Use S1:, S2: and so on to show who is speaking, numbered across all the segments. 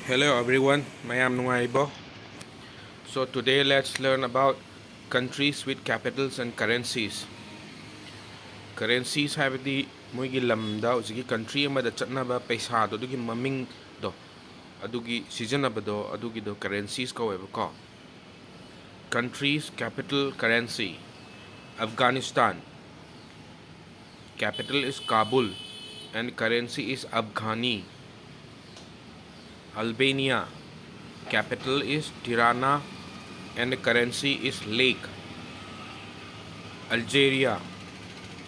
S1: Hello everyone, Mayam Nungaibo. So today let's learn about countries with capitals and currencies. Currencies habidi moigi lamda usigi country amada chatnaba paisa do dugi maming do adugi seasonaba do adugi do currencies ko ko. Countries capital currency. Afghanistan. Capital is Kabul and currency is Afghani. Albania. Capital is Tirana and the currency is Lake. Algeria.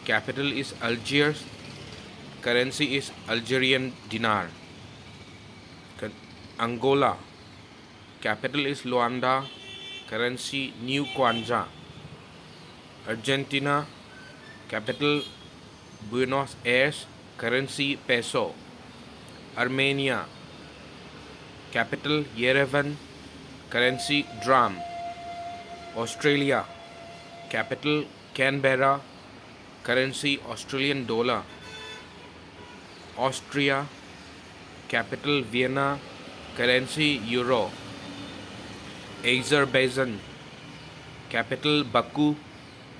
S1: Capital is Algiers. Currency is Algerian dinar. Angola. Capital is Luanda. Currency New Kwanza. Argentina. Capital Buenos Aires. Currency peso. Armenia. Capital Yerevan. Currency dram. Australia. Capital Canberra. Currency Australian dollar. Austria. Capital Vienna. Currency euro. Azerbaijan. Capital Baku.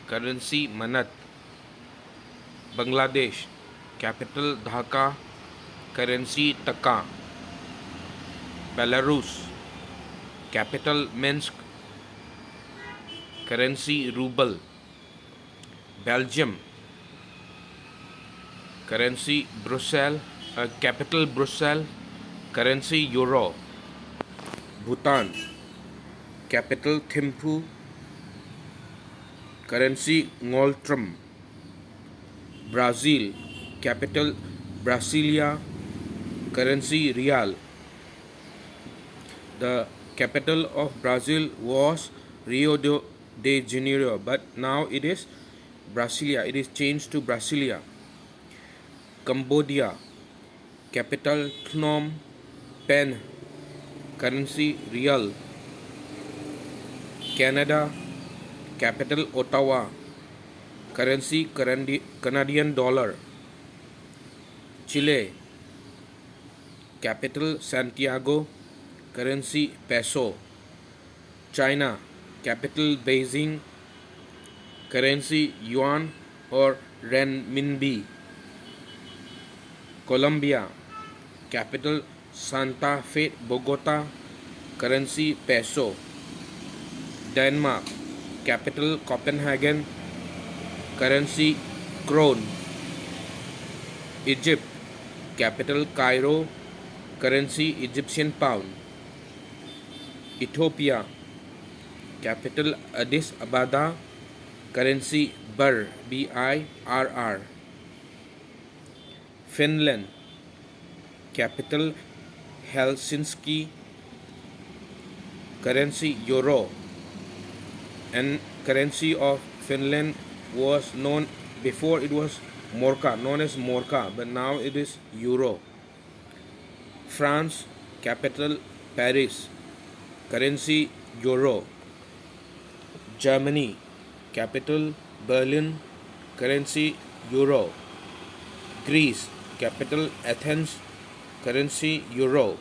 S1: Currency manat. Bangladesh. Capital Dhaka. Currency taka. Belarus. Capital Minsk. Currency ruble. Belgium. Currency Brussels. Capital Brussels. Currency euro. Bhutan. Capital Thimphu. Currency Ngoltram. Brazil. Capital Brasilia. Currency real. The capital of Brazil was Rio de Janeiro, but now it is Brasilia. It is changed to Brasilia. Cambodia. Capital Phnom Penh. Currency real. Canada. Capital Ottawa. Currency Canadian dollar. Chile. Capital Santiago. Currency peso. China. Capital Beijing. Currency yuan or renminbi. Colombia. Capital Santa Fe Bogota. Currency peso. Denmark. Capital Copenhagen. Currency krone. Egypt. Capital Cairo. Currency Egyptian pound. Ethiopia. Capital Addis Ababa. Currency birr. BIRR. Finland. Capital Helsinki. Currency euro. And currency of Finland was known before, it was known as Morka, but now it is euro. France. Capital Paris. Currency euro. Germany. Capital Berlin. Currency euro. Greece. Capital Athens. Currency euro.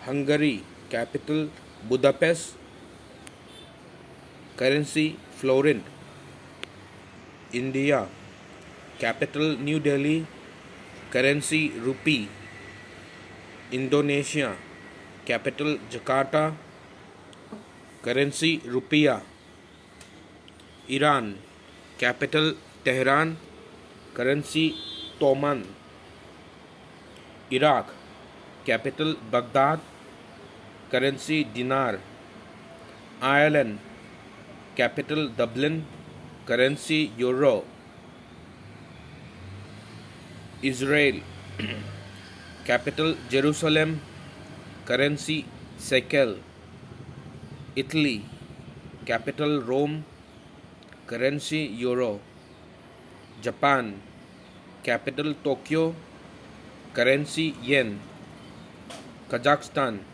S1: Hungary. Capital Budapest. Currency florin. India. Capital New Delhi. Currency rupee. Indonesia. Capital Jakarta. Currency rupiah. Iran. Capital Tehran. Currency Toman. Iraq. Capital Baghdad. Currency dinar. Ireland. Capital Dublin. Currency euro. Israel. Capital Jerusalem. Currency shekel. Italy. Capital Rome. Currency euro. Japan. Capital Tokyo. Currency yen. Kazakhstan.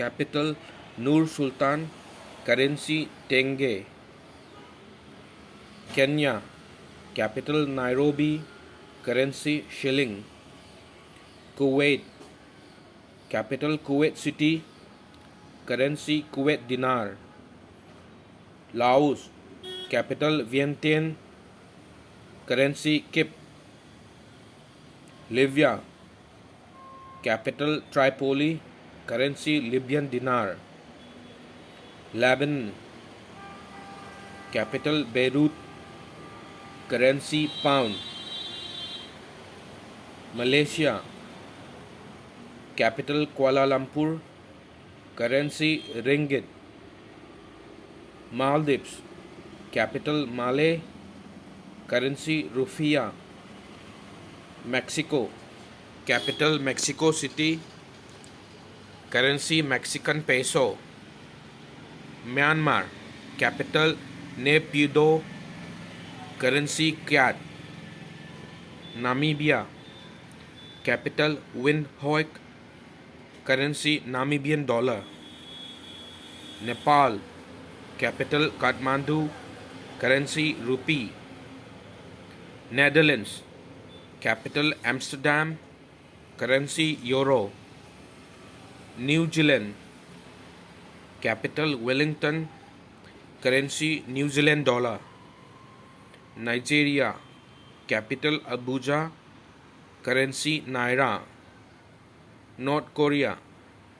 S1: Capital Nur Sultan. Currency tenge. Kenya. Capital Nairobi. Currency shilling. Kuwait. capital Kuwait City, currency Kuwait dinar. Laos, capital Vientiane, currency Kip. Libya, capital Tripoli, currency Libyan dinar. Lebanon, capital Beirut, currency pound. Malaysia, capital Kuala Lumpur, currency ringgit. Maldives, capital Malé, currency rufiyaa. Mexico, capital Mexico City, currency Mexican peso. Myanmar, capital Naypyidaw, currency kyat. Namibia, capital Windhoek, currency Namibian dollar. Nepal, capital Kathmandu, currency rupee. Netherlands, capital Amsterdam, currency euro. New Zealand, capital Wellington, currency New Zealand dollar. Nigeria, capital Abuja, currency naira. North Korea,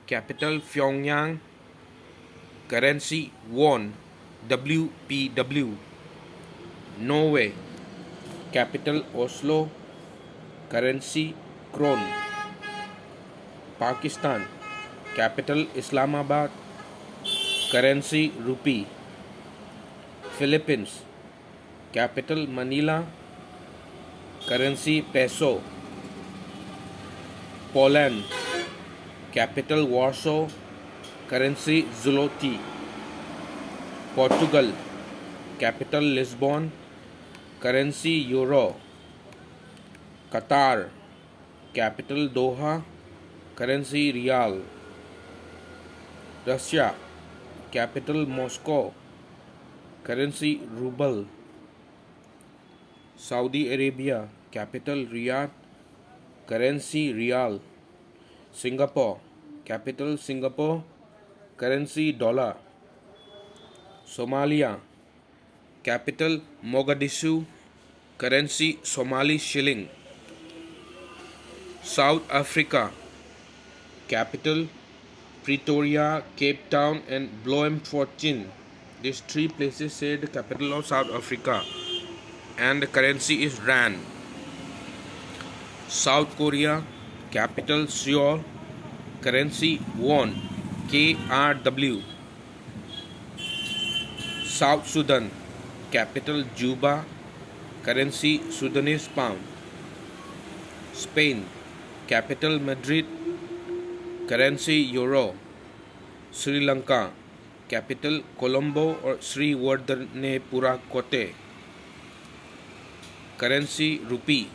S1: capital Pyongyang, currency won, WPW. Norway, capital Oslo, currency kron. Pakistan, capital Islamabad, currency rupee. Philippines, capital Manila, currency peso. Poland, capital Warsaw, currency zloty. Portugal, capital Lisbon, currency euro. Qatar, capital Doha, currency rial. Russia, capital Moscow, currency ruble. Saudi Arabia, capital Riyadh, currency rial. Singapore, capital Singapore, currency dollar. Somalia, capital Mogadishu, currency Somali shilling. South Africa, capital Pretoria, Cape Town and Bloemfontein. These three places say the capital of South Africa, and the currency is rand. South Korea, capital Seoul, currency won, KRW. South Sudan, capital Juba, currency Sudanese pound. Spain, capital Madrid, currency euro. Sri Lanka, capital Colombo or Sri Wardanepura Kotte, currency rupee.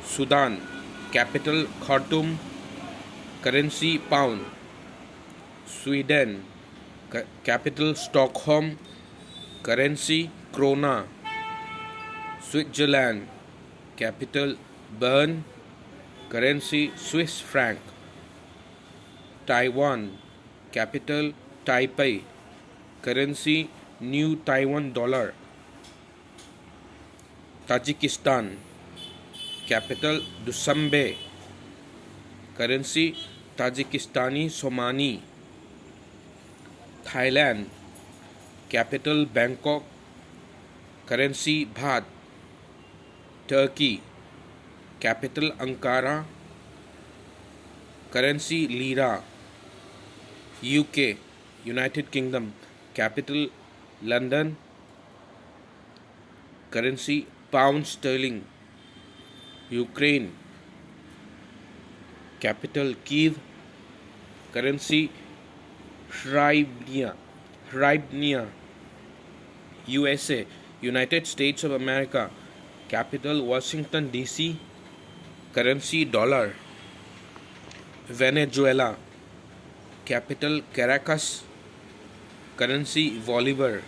S1: Sudan, capital Khartoum, currency pound. Sweden, capital Stockholm, currency krona. Switzerland, capital Bern, currency Swiss franc. Taiwan, capital Taipei, currency New Taiwan dollar. Tajikistan, capital Dushanbe, currency Tajikistani Somani. Thailand, capital Bangkok, currency Baht. Turkey, capital Ankara, currency Lira. UK, United Kingdom, capital London, currency pound sterling. Ukraine, capital Kiev, currency hryvnia. USA, United States of America, capital Washington DC, currency dollar. Venezuela, capital Caracas, currency Bolivar.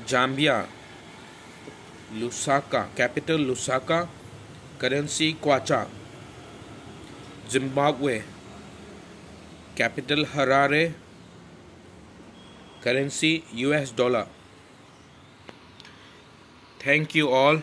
S1: Zambia, Lusaka, capital Lusaka, currency Kwacha. Zimbabwe, capital Harare, currency US dollar. Thank you all.